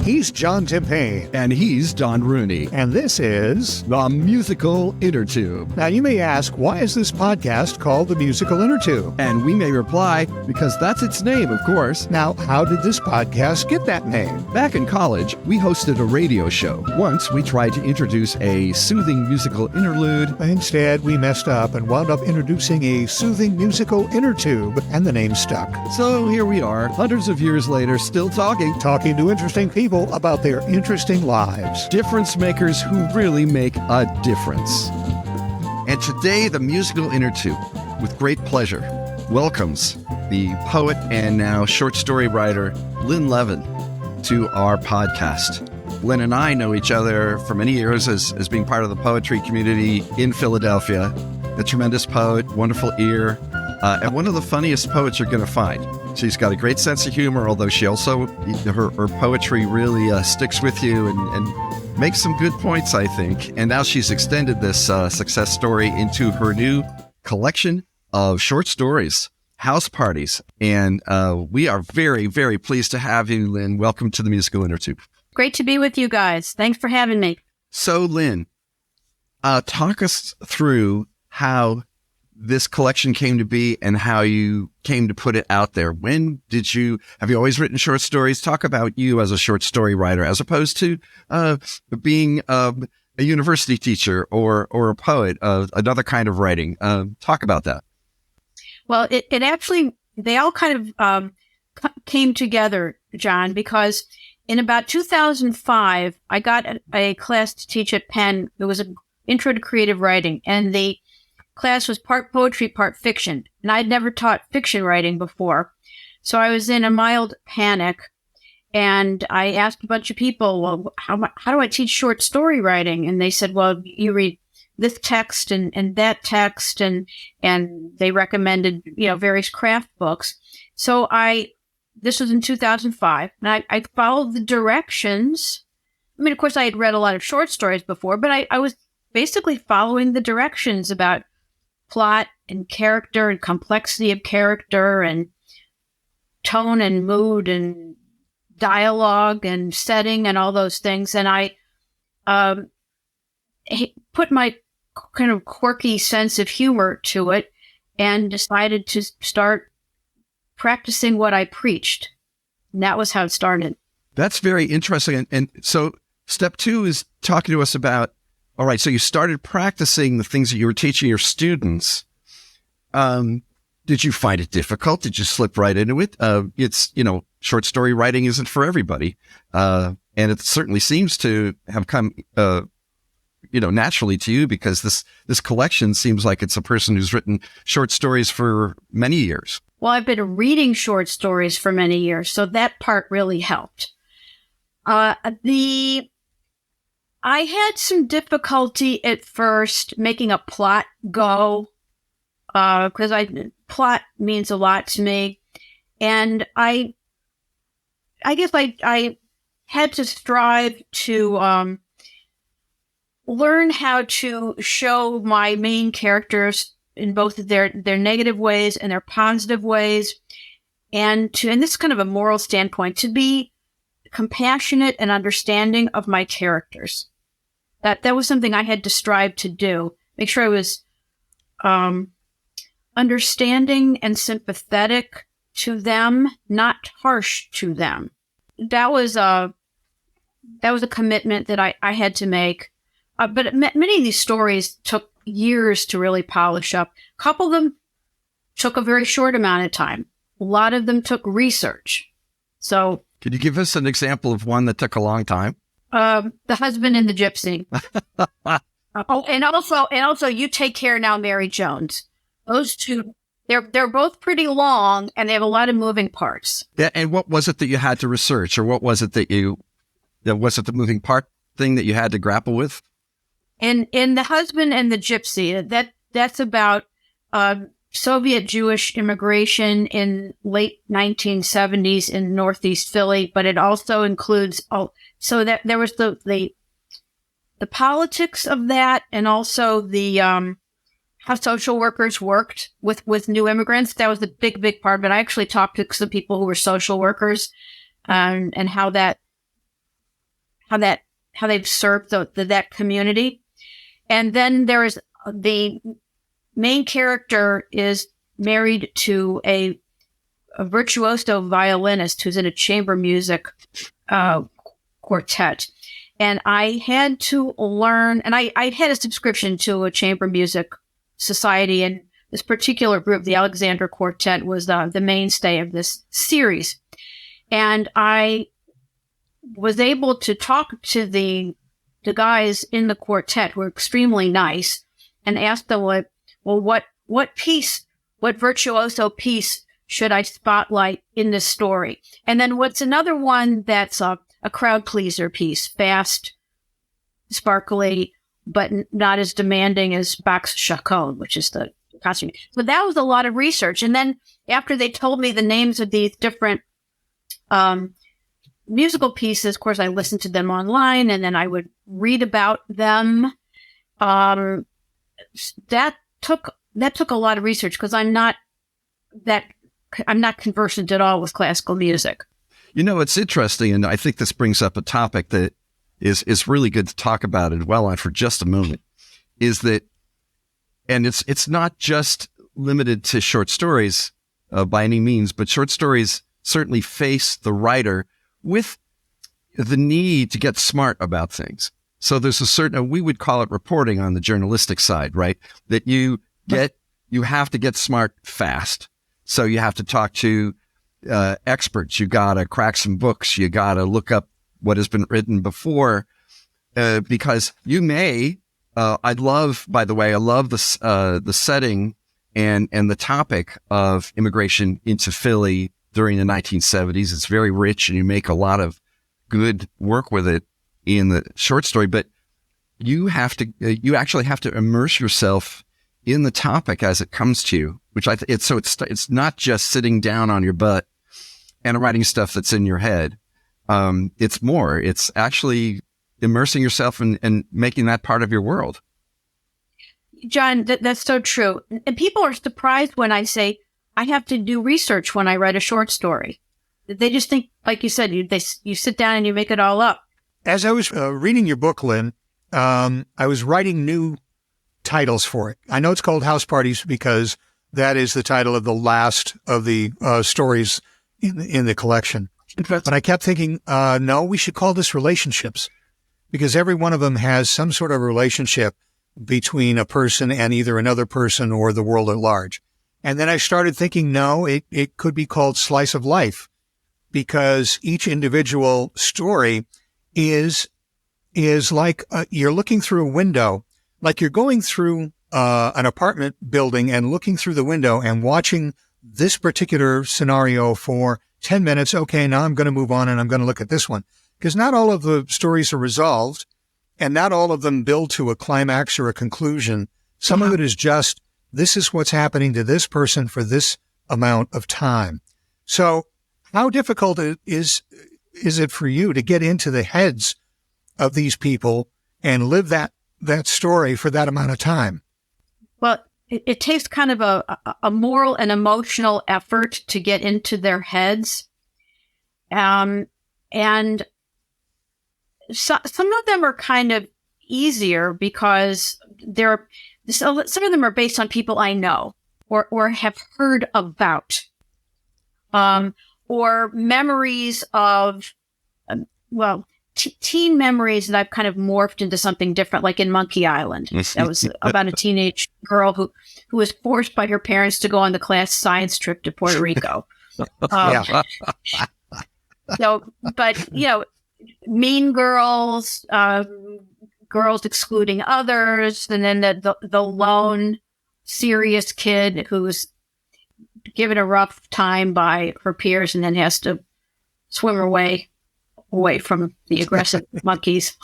He's John Timpane. And he's Don Rooney. And this is The Musical Innertube. Now, you may ask, why is this podcast called The Musical Innertube? And we may reply, because that's its name, of course. Now, how did this podcast get that name? Back in college, we hosted a radio show. Once, we tried to introduce a soothing musical interlude. Instead, we messed up and wound up introducing a soothing musical innertube, and the name stuck. So here we are, hundreds of years later, still talking to interesting people about their interesting lives. Difference makers who really make a difference. And today, the Musical Innertube, with great pleasure, welcomes the poet and now short story writer, Lynn Levin, to our podcast. Lynn and I know each other for many years as being part of the poetry community in Philadelphia. A tremendous poet, wonderful ear, and one of the funniest poets you're going to find. She's got a great sense of humor, although she also, her poetry really sticks with you and makes some good points, I think. And now she's extended this success story into her new collection of short stories, House Parties. And we are very, very pleased to have you, Lynn. Welcome to the Musical Innertube. Great to be with you guys. Thanks for having me. So, Lynn, talk us through how this collection came to be and how you came to put it out there. Have you always written short stories? Talk about you as a short story writer, as opposed to being a university teacher or a poet, another kind of writing. Talk about that. Well, it actually, they all kind of came together, John, because in about 2005, I got a class to teach at Penn. It was an intro to creative writing, and the class was part poetry, part fiction. And I'd never taught fiction writing before. So I was in a mild panic, and I asked a bunch of people, well, how do I teach short story writing? And they said, well, you read this text and that text, and they recommended, various craft books. So this was in 2005, and I followed the directions. I mean, of course, I had read a lot of short stories before, but I was basically following the directions about plot and character and complexity of character and tone and mood and dialogue and setting and all those things. And I put my kind of quirky sense of humor to it and decided to start practicing what I preached. And that was how it started. That's very interesting. And so step 2 is talking to us about, all right, so you started practicing the things that you were teaching your students. Did you find it difficult? Did you slip right into it? It's, short story writing isn't for everybody. And it certainly seems to have come, naturally to you, because this collection seems like it's a person who's written short stories for many years. Well, I've been reading short stories for many years, so that part really helped. I had some difficulty at first making a plot go, because plot means a lot to me. And I guess I had to strive to learn how to show my main characters in both their negative ways and their positive ways. And this is kind of a moral standpoint, to be compassionate and understanding of my characters. That was something I had to strive to do. Make sure I was understanding and sympathetic to them, not harsh to them. That was a commitment that I had to make. But many of these stories took years to really polish up. A couple of them took a very short amount of time. A lot of them took research. So, could you give us an example of one that took a long time? The Husband and the Gypsy. And also You Take Care Now, Mary Jones. Those two, they're both pretty long, and they have a lot of moving parts. Yeah, and what was it that you had to research, or what was it was it the moving part thing that you had to grapple with? In The Husband and the Gypsy, that's about Soviet Jewish immigration in late 1970s in Northeast Philly, but it also includes so that there was the politics of that, and also the how social workers worked with new immigrants. That was the big part of it. I actually talked to some people who were social workers, and how that how they've served that community. And then there is the main character is married to a virtuoso violinist who's in a chamber music quartet. And I had to learn, and I had a subscription to a chamber music society, and this particular group, the Alexander Quartet, was the mainstay of this series. And I was able to talk to the guys in the quartet, who were extremely nice, and ask them, what virtuoso piece should I spotlight in this story? And then what's another one that's a crowd pleaser piece, fast, sparkly, but not as demanding as Bach's Chaconne, which is the costume. So that was a lot of research. And then after they told me the names of these different musical pieces, of course, I listened to them online, and then I would read about them. That took a lot of research, because I'm not conversant at all with classical music. It's interesting, and I think this brings up a topic that is really good to talk about and dwell on for just a moment, is that, and it's not just limited to short stories by any means, but short stories certainly face the writer with the need to get smart about things. So there's a certain, we would call it reporting on the journalistic side, right? That you have to get smart fast. So you have to talk to experts. You got to crack some books. You got to look up what has been written before, because you may, I love the setting and the topic of immigration into Philly during the 1970s. It's very rich, and you make a lot of good work with it in the short story, but you actually have to immerse yourself in the topic as it comes to you, which it's not just sitting down on your butt and writing stuff that's in your head. It's more, it's actually immersing yourself and making that part of your world. John, that's so true. And people are surprised when I say I have to do research when I write a short story. They just think, like you said, you sit down and you make it all up. As I was reading your book, Lynn, I was writing new titles for it. I know it's called House Parties because that is the title of the last of the stories in the collection. But I kept thinking, no, we should call this Relationships, because every one of them has some sort of relationship between a person and either another person or the world at large. And then I started thinking, no, it could be called Slice of Life, because each individual story is like you're looking through a window, like you're going through an apartment building and looking through the window and watching this particular scenario for 10 minutes. Okay, now I'm going to move on and I'm going to look at this one, because not all of the stories are resolved and not all of them build to a climax or a conclusion. Some of it is just, this is what's happening to this person for this amount of time. So how difficult is it for you to get into the heads of these people and live that story for that amount of time? Well, it takes kind of a moral and emotional effort to get into their heads. And some of them are kind of easier because some of them are based on people I know or have heard about, or memories of, teen memories that I've kind of morphed into something different, like in Monkey Island. That was about a teenage girl who was forced by her parents to go on the class science trip to Puerto Rico. Mean Girls, girls excluding others, and then the lone serious kid who's given a rough time by her peers and then has to swim away from the aggressive monkeys.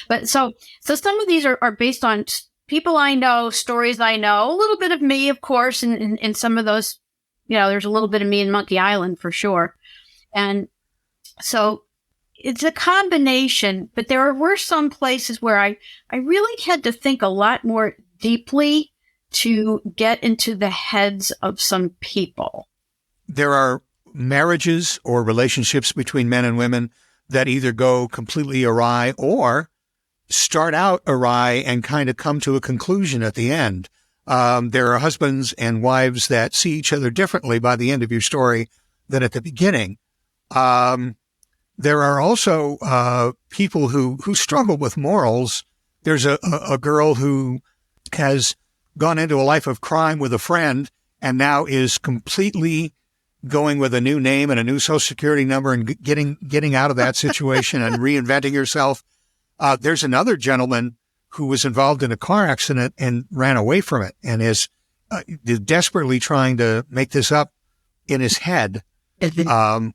But so some of these are based on people I know, stories I know, a little bit of me, of course, and in some of those, there's a little bit of me in Monkey Island for sure. And so it's a combination, but there were some places where I really had to think a lot more deeply to get into the heads of some people. There are marriages or relationships between men and women that either go completely awry or start out awry and kind of come to a conclusion at the end. There are husbands and wives that see each other differently by the end of your story than at the beginning. There are also people who struggle with morals. There's a girl who has gone into a life of crime with a friend and now is completely going with a new name and a new social security number and getting out of that situation and reinventing herself. There's another gentleman who was involved in a car accident and ran away from it and is desperately trying to make this up in his head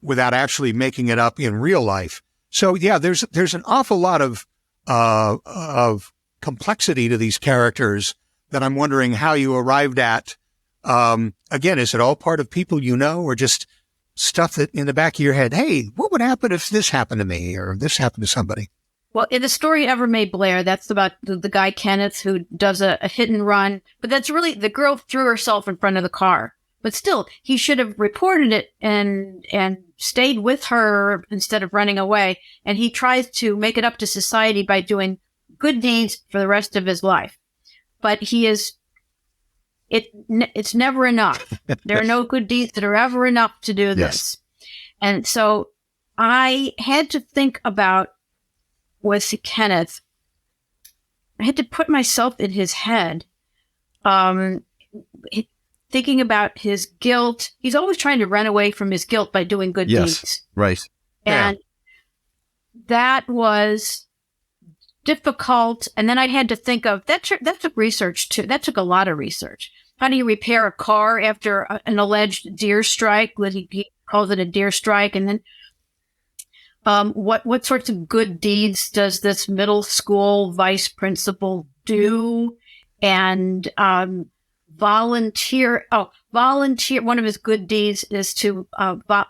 without actually making it up in real life. So yeah, there's an awful lot of complexity to these characters that I'm wondering how you arrived at. Again, is it all part of people you know, or just stuff that in the back of your head, hey, what would happen if this happened to me or this happened to somebody? Well, in the story Ever May Blair, that's about the guy Kenneth who does a hit and run. But that's really, the girl threw herself in front of the car. But still, he should have reported it and stayed with her instead of running away. And he tries to make it up to society by doing good deeds for the rest of his life. But it's never enough. There are no good deeds that are ever enough to do this. Yes. And so I had to think about, with Kenneth, I had to put myself in his head, thinking about his guilt. He's always trying to run away from his guilt by doing good deeds. Right. And that was difficult. And then I had to think of, that took research too. That took a lot of research. How do you repair a car after an alleged deer strike? He calls it a deer strike. And then what sorts of good deeds does this middle school vice principal do? And volunteer. One of his good deeds is to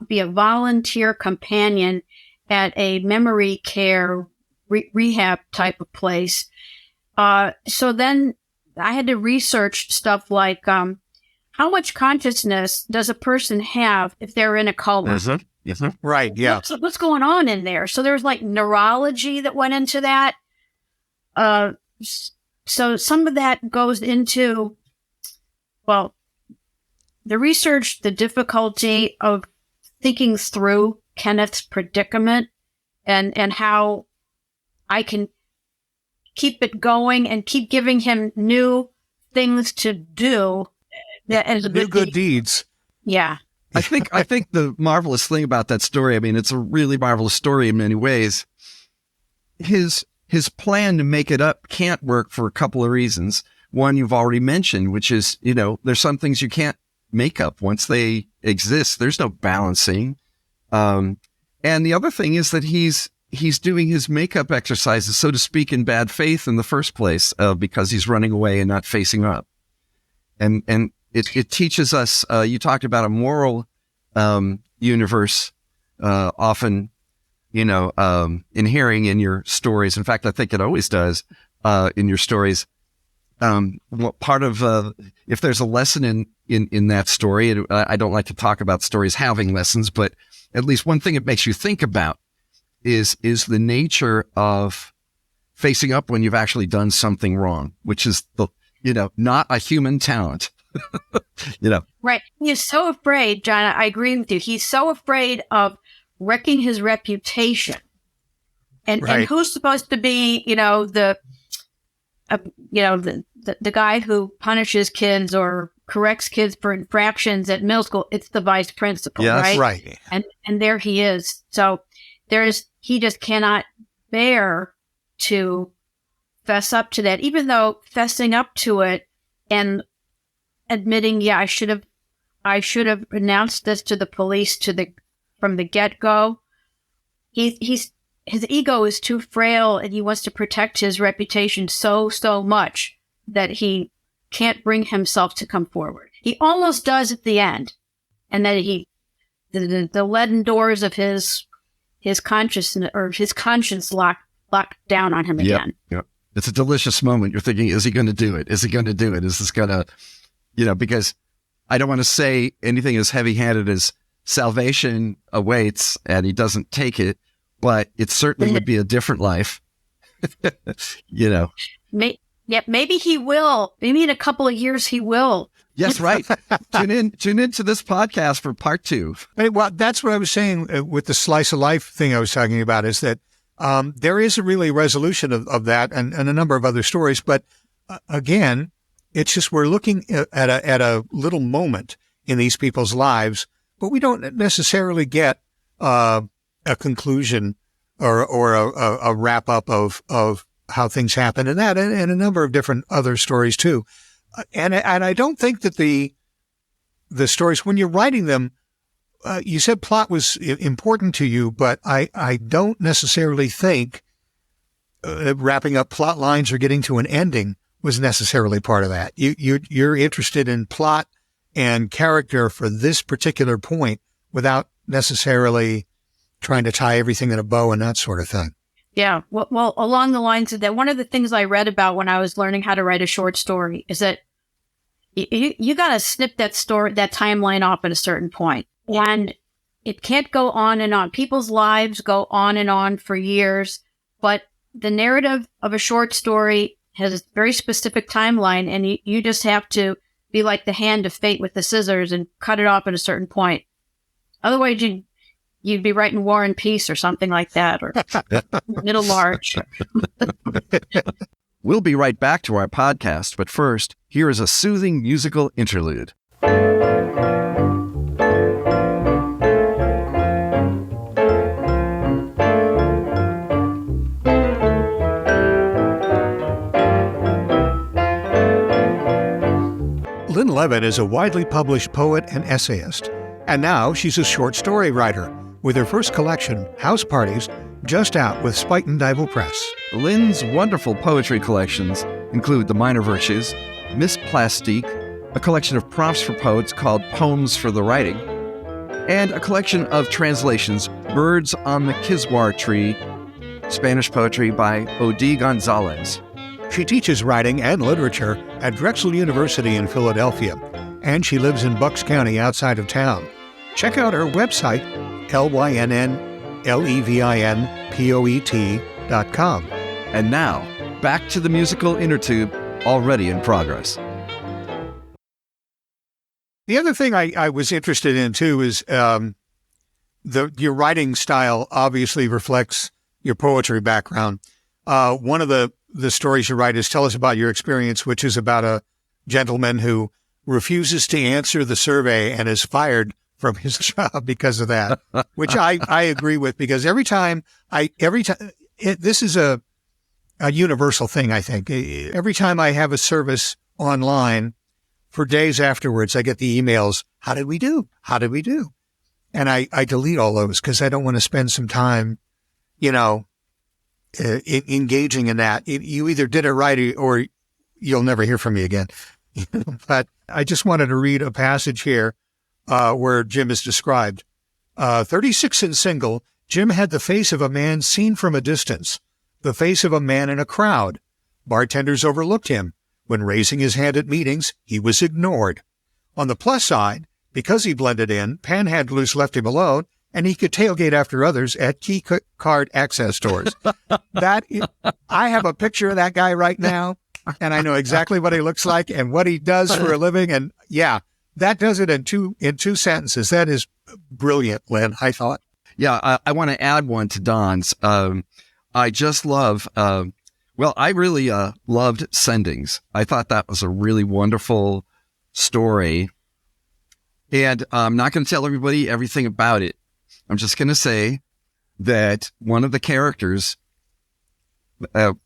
be a volunteer companion at a memory care rehab type of place. So then I had to research stuff like how much consciousness does a person have if they're in a coma? Right, yeah. What's going on in there? So there was like neurology that went into that. So some of that goes into, well, the research, the difficulty of thinking through Kenneth's predicament and how I can keep it going and keep giving him new things to do. New good deeds. Yeah. I think the marvelous thing about that story, I mean, it's a really marvelous story in many ways. His plan to make it up can't work for a couple of reasons. One you've already mentioned, which is, there's some things you can't make up once they exist. There's no balancing. And the other thing is that he's doing his makeup exercises, so to speak, in bad faith in the first place, because he's running away and not facing up. And it teaches us, you talked about a moral universe often, inhering in your stories. In fact, I think it always does in your stories. Part of, if there's a lesson in that story, I don't like to talk about stories having lessons, but at least one thing it makes you think about is the nature of facing up when you've actually done something wrong, which is not a human talent. Right. He's so afraid, John, I agree with you. He's so afraid of wrecking his reputation. And who's supposed to be, the guy who punishes kids or corrects kids for infractions at middle school? It's the vice principal, yeah, right? That's right. And there he is. So he just cannot bear to fess up to that, even though fessing up to it and admitting, I should have announced this to the police from the get-go. His ego is too frail, and he wants to protect his reputation so much that he can't bring himself to come forward. He almost does at the end, and then the leaden doors of his consciousness or his conscience locked down on him again. Yep. It's a delicious moment. You're thinking, is he going to do it? Is he going to do it? Is this going to, because I don't want to say anything as heavy-handed as salvation awaits and he doesn't take it, but it certainly would be a different life. You know. Maybe he will. Maybe in a couple of years he will. Yes, right. Tune into this podcast for part 2. Well, that's what I was saying with the slice of life thing I was talking about, is that there is a really resolution of that and a number of other stories. But again, it's just we're looking at a little moment in these people's lives, but we don't necessarily get a conclusion or a wrap up of how things happen in that, and a number of different other stories too. And I don't think that the stories, when you're writing them, you said plot was important to you, but I don't necessarily think wrapping up plot lines or getting to an ending was necessarily part of that. You're interested in plot and character for this particular point without necessarily trying to tie everything in a bow and that sort of thing. Yeah. Well, along the lines of that, one of the things I read about when I was learning how to write a short story is that you got to snip that timeline off at a certain point. And it can't go on and on. People's lives go on and on for years, but the narrative of a short story has a very specific timeline, and you just have to be like the hand of fate with the scissors and cut it off at a certain point. Otherwise, you'd be writing War and Peace or something like that, or Middlemarch. We'll be right back to our podcast, but first, here is a soothing musical interlude. Lynn Levin is a widely published poet and essayist, and now she's a short story writer, with her first collection, House Parties, just out with Spite and Dival Press. Lynn's wonderful poetry collections include The Minor Virtues, Miss Plastique, a collection of prompts for poets called Poems for the Writing, and a collection of translations, Birds on the Kiswar Tree, Spanish poetry by O.D. Gonzalez. She teaches writing and literature at Drexel University in Philadelphia, and she lives in Bucks County outside of town. Check out her website, lynnlevinpoet.com. And now, back to the musical Innertube, already in progress. The other thing I was interested in, too, is your writing style obviously reflects your poetry background. One of the stories you write is Tell Us About Your Experience, which is about a gentleman who refuses to answer the survey and is fired from his job because of that, which I agree with, because this is a universal thing, I think. Every time I have a service online, for days afterwards, I get the emails, how did we do? How did we do? And I delete all those because I don't want to spend some time, engaging in that. You either did it right or you'll never hear from me again. But I just wanted to read a passage here where Jim is described. 36 and single, Jim had the face of a man seen from a distance, the face of a man in a crowd. Bartenders overlooked him. When raising his hand at meetings, he was ignored. On the plus side, because he blended in, panhandlers left him alone, and he could tailgate after others at key card access stores. I have a picture of that guy right now, and I know exactly what he looks like and what he does for a living. And yeah, that does it in two sentences. That is brilliant, Lynn, I thought. Yeah, I want to add one to Don's. I just love, I really loved Sendings. I thought that was a really wonderful story. And I'm not going to tell everybody everything about it. I'm just going to say that one of the characters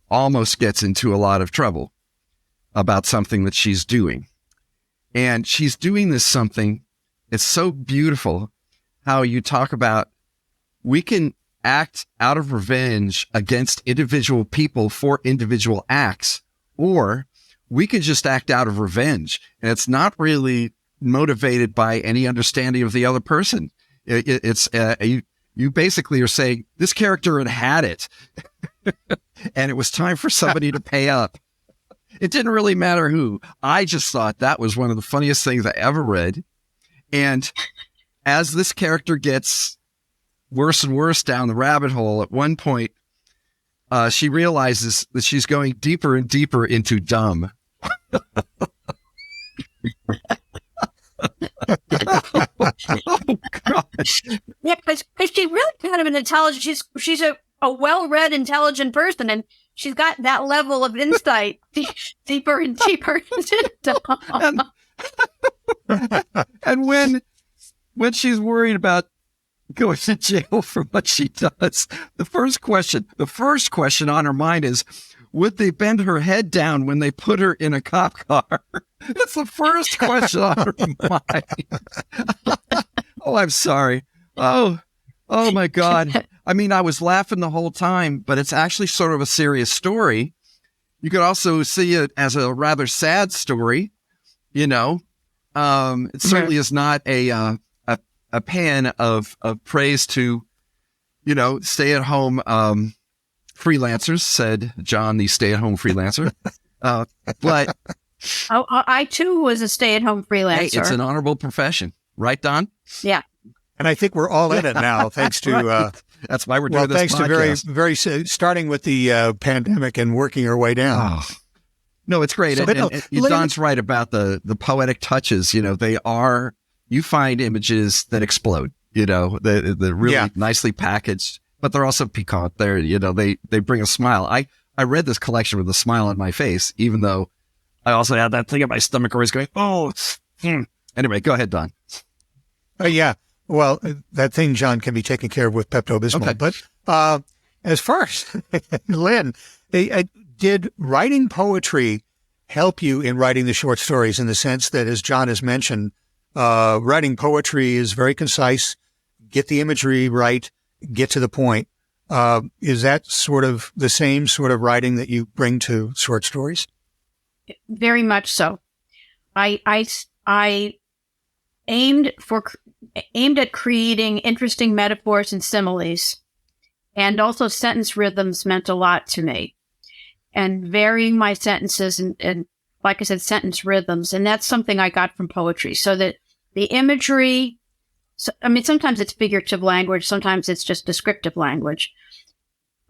almost gets into a lot of trouble about something that she's doing. And she's doing this something. It's so beautiful how you talk about we can act out of revenge against individual people for individual acts, or we could just act out of revenge. And it's not really motivated by any understanding of the other person. You basically are saying this character had it and it was time for somebody to pay up. It didn't really matter who. I just thought that was one of the funniest things I ever read. And as this character gets worse and worse down the rabbit hole. At one point, she realizes that she's going deeper and deeper into dumb. Oh, gosh. Yeah, because she's really kind of an intelligent. She's a well-read, intelligent person, and she's got that level of insight deeper and deeper into dumb. And when she's worried about going to jail for what she does, the first question on her mind is, would they bend her head down when they put her in a cop car? That's the first question on her mind. Oh, I'm sorry. Oh my God. I mean, I was laughing the whole time, but it's actually sort of a serious story. You could also see it as a rather sad story. You know, it certainly is not a pan of praise to, you know, stay-at-home freelancers, said John, the stay-at-home freelancer. But I too was a stay-at-home freelancer. Hey, it's an honorable profession, right, Don? Yeah. And I think we're all in it now, thanks to right. That's why we're doing this thanks podcast. to very starting with the pandemic and working our way down. Oh. No, it's great. So, and Don's right about the poetic touches. You know, you find images that explode, you know, they're really nicely packaged, but they're also piquant. They bring a smile. I read this collection with a smile on my face, even though I also had that thing in my stomach always going, Anyway, go ahead, Don. Yeah. Well, that thing, John, can be taken care of with Pepto-Bismol. Okay. But as far as Lynn, did writing poetry help you in writing the short stories, in the sense that, as John has mentioned, writing poetry is very concise, get the imagery right, get to the point. Is that sort of the same sort of writing that you bring to short stories? Very much so. I aimed at creating interesting metaphors and similes, and also sentence rhythms meant a lot to me, and varying my sentences and like I said, sentence rhythms. And that's something I got from poetry, so that the imagery, I mean, sometimes it's figurative language, sometimes it's just descriptive language.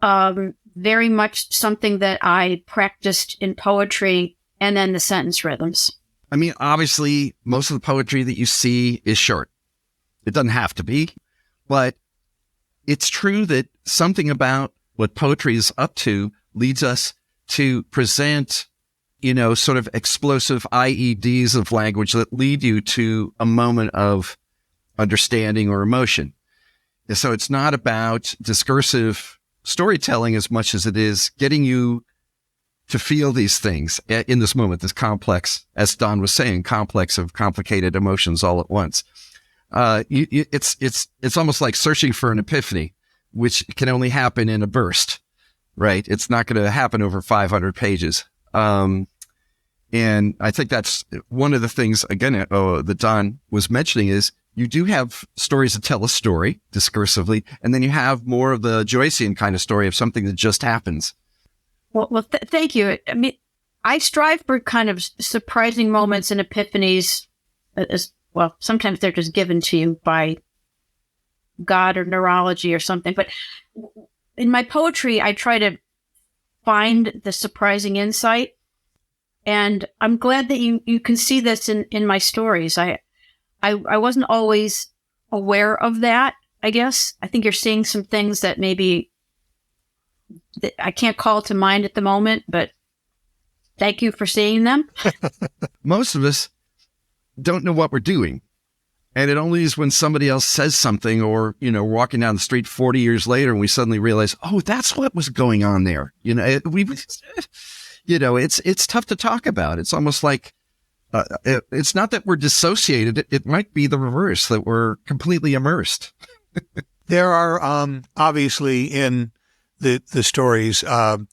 Very much something that I practiced in poetry, and then the sentence rhythms. I mean, obviously, most of the poetry that you see is short. It doesn't have to be, but it's true that something about what poetry is up to leads us to present, you know, sort of explosive IEDs of language that lead you to a moment of understanding or emotion. And so it's not about discursive storytelling as much as it is getting you to feel these things in this moment, this complex, as Don was saying, complex of complicated emotions all at once. It's almost like searching for an epiphany, which can only happen in a burst, right? It's not going to happen over 500 pages. And I think that's one of the things, again, that Don was mentioning is you do have stories that tell a story discursively, and then you have more of the Joycean kind of story of something that just happens. Well, thank you. I mean, I strive for kind of surprising moments and epiphanies as well. Sometimes they're just given to you by God or neurology or something. But in my poetry, I try to find the surprising insight. And I'm glad that you can see this in my stories. I wasn't always aware of that, I guess. I think you're seeing some things that maybe that I can't call to mind at the moment, but thank you for seeing them. Most of us don't know what we're doing. And it only is when somebody else says something, or, you know, walking down the street 40 years later and we suddenly realize, oh, that's what was going on there. You know, it's tough to talk about. It's almost like, it's not that we're dissociated. It might be the reverse, that we're completely immersed. There are, obviously in the stories, there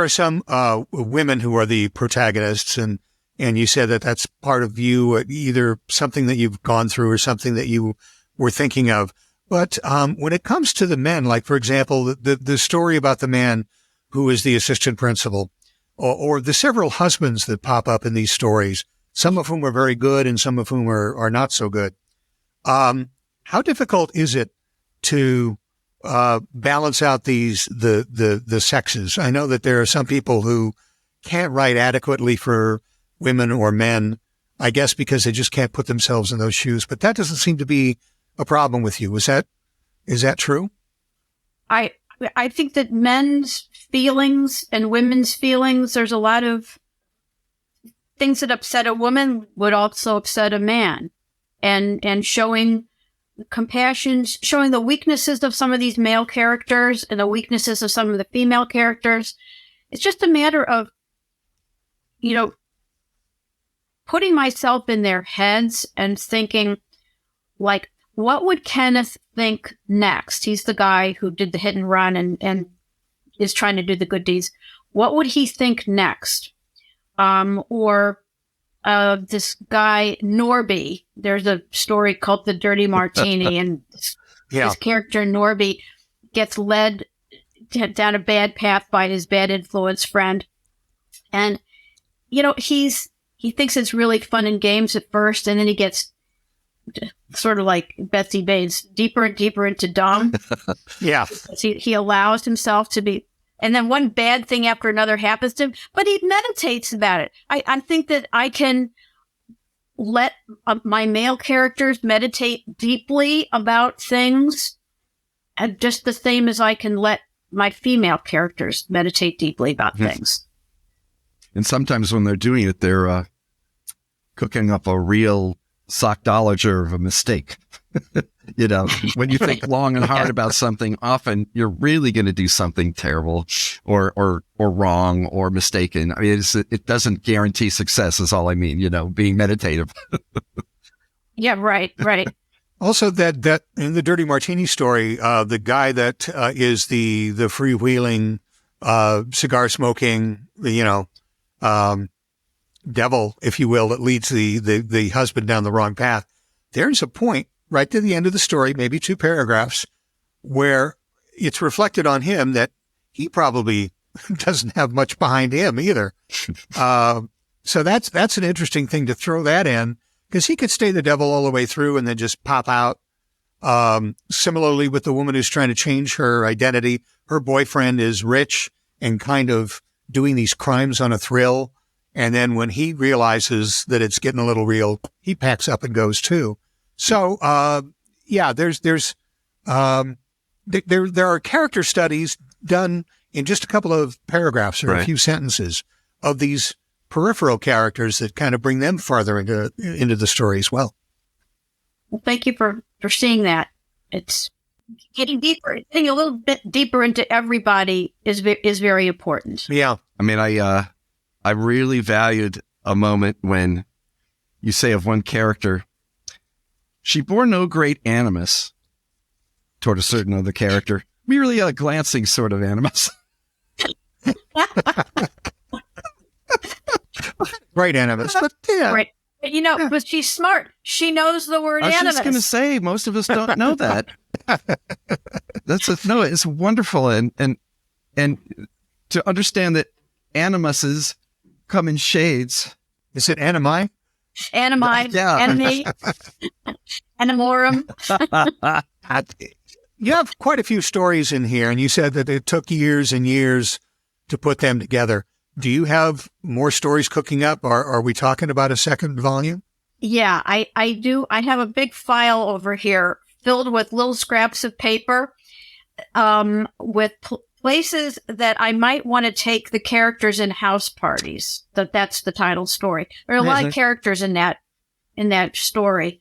are some women who are the protagonists, and you said that that's part of you, either something that you've gone through or something that you were thinking of. But when it comes to the men, like, for example, the story about the man who is the assistant principal, or the several husbands that pop up in these stories, some of whom are very good and some of whom are not so good. How difficult is it to balance out the sexes? I know that there are some people who can't write adequately for women or men, I guess because they just can't put themselves in those shoes. But that doesn't seem to be a problem with you. Is that true? I think that men's feelings and women's feelings, there's a lot of things that upset a woman would also upset a man. And showing compassion, showing the weaknesses of some of these male characters and the weaknesses of some of the female characters. It's just a matter of, putting myself in their heads and thinking, like, what would Kenneth think next? He's the guy who did the hit and run and is trying to do the good deeds. What would he think next? Or this guy, Norby, there's a story called The Dirty Martini, and this character, Norby, gets led down a bad path by his bad influence friend. And, he thinks it's really fun and games at first, and then he gets sort of like Betsy Bates, deeper and deeper into dumb. Yeah. He allows himself to be, and then one bad thing after another happens to him, but he meditates about it. I think that I can let my male characters meditate deeply about things, and just the same as I can let my female characters meditate deeply about things. And sometimes when they're doing it, they're cooking up a real sockdologer of a mistake. When you think long and hard about something, often you're really going to do something terrible or wrong or mistaken. I mean, it doesn't guarantee success is all I mean, being meditative. Yeah, right. Also, that in the Dirty Martini story, the guy that is the freewheeling, cigar smoking, devil, if you will, that leads the husband down the wrong path. There's a point right to the end of the story, maybe 2 paragraphs, where it's reflected on him that he probably doesn't have much behind him either. So that's an interesting thing to throw that in, because he could stay the devil all the way through and then just pop out. Similarly with the woman who's trying to change her identity, her boyfriend is rich and kind of doing these crimes on a thrill. And then when he realizes that it's getting a little real, he packs up and goes too. So, there are character studies done in just a couple of paragraphs or a few sentences of these peripheral characters that kind of bring them farther into the story as well. Well, thank you for seeing that. It's getting deeper, getting a little bit deeper into everybody is very important. Yeah. I mean, I really valued a moment when you say of one character, she bore no great animus toward a certain other character, merely a glancing sort of animus. Right, animus, but yeah. Right. But she's smart. She knows the word animus. I was just going to say, most of us don't know that. It's wonderful. And to understand that animuses come in shades. Is it animi? Animi, yeah. enemy, animorum. You have quite a few stories in here, and you said that it took years and years to put them together. Do you have more stories cooking up? Are we talking about a second volume? Yeah, I do. I have a big file over here filled with little scraps of paper with places that I might want to take the characters in house parties. That's the title story. There are a lot of characters in that story.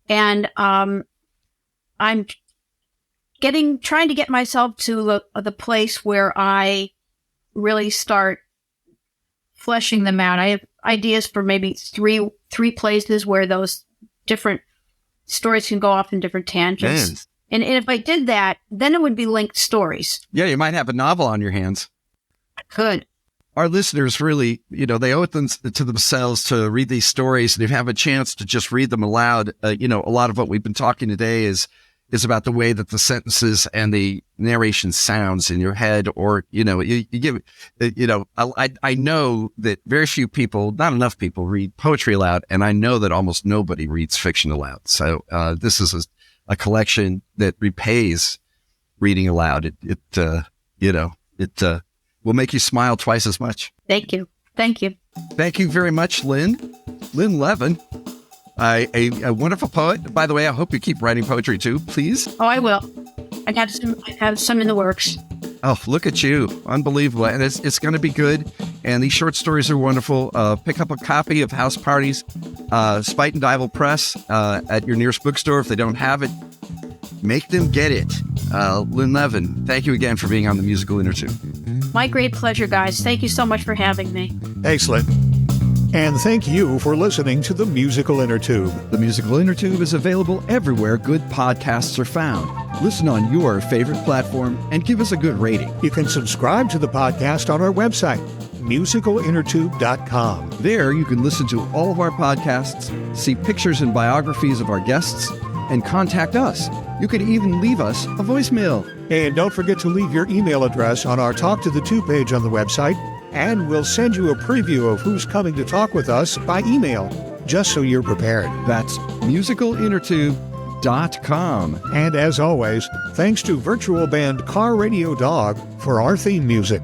And I'm trying to get myself to the place where I really start fleshing them out. I have ideas for maybe three places where those different stories can go off in different tangents. Man. And if I did that, then it would be linked stories. Yeah, you might have a novel on your hands. I could. Our listeners really, they owe it to themselves to read these stories. And if you have a chance to just read them aloud, a lot of what we've been talking today is about the way that the sentences and the narration sounds in your head, or, you give, I know that very few people, not enough people read poetry aloud. And I know that almost nobody reads fiction aloud. So, this is a collection that repays reading aloud. It will make you smile twice as much. Thank you. Thank you. Thank you very much, Lynn. Lynn Levin, a wonderful poet. By the way, I hope you keep writing poetry too, please. Oh, I will. I have some in the works. Oh, look at you. Unbelievable. And it's going to be good. And these short stories are wonderful. Pick up a copy of House Parties, Spite and Dival Press at your nearest bookstore. If they don't have it, make them get it. Lynn Levin, thank you again for being on the Musical Innertube. My great pleasure, guys. Thank you so much for having me. Thanks, Lynn. And thank you for listening to the Musical Innertube. The Musical Innertube is available everywhere good podcasts are found. Listen on your favorite platform and give us a good rating. You can subscribe to the podcast on our website, musicalinnertube.com. There you can listen to all of our podcasts, see pictures and biographies of our guests, and contact us. You can even leave us a voicemail. And don't forget to leave your email address on our Talk to the Two page on the website, and we'll send you a preview of who's coming to talk with us by email, just so you're prepared. That's musicalinnertube.com. And as always, thanks to virtual band Car Radio Dog for our theme music.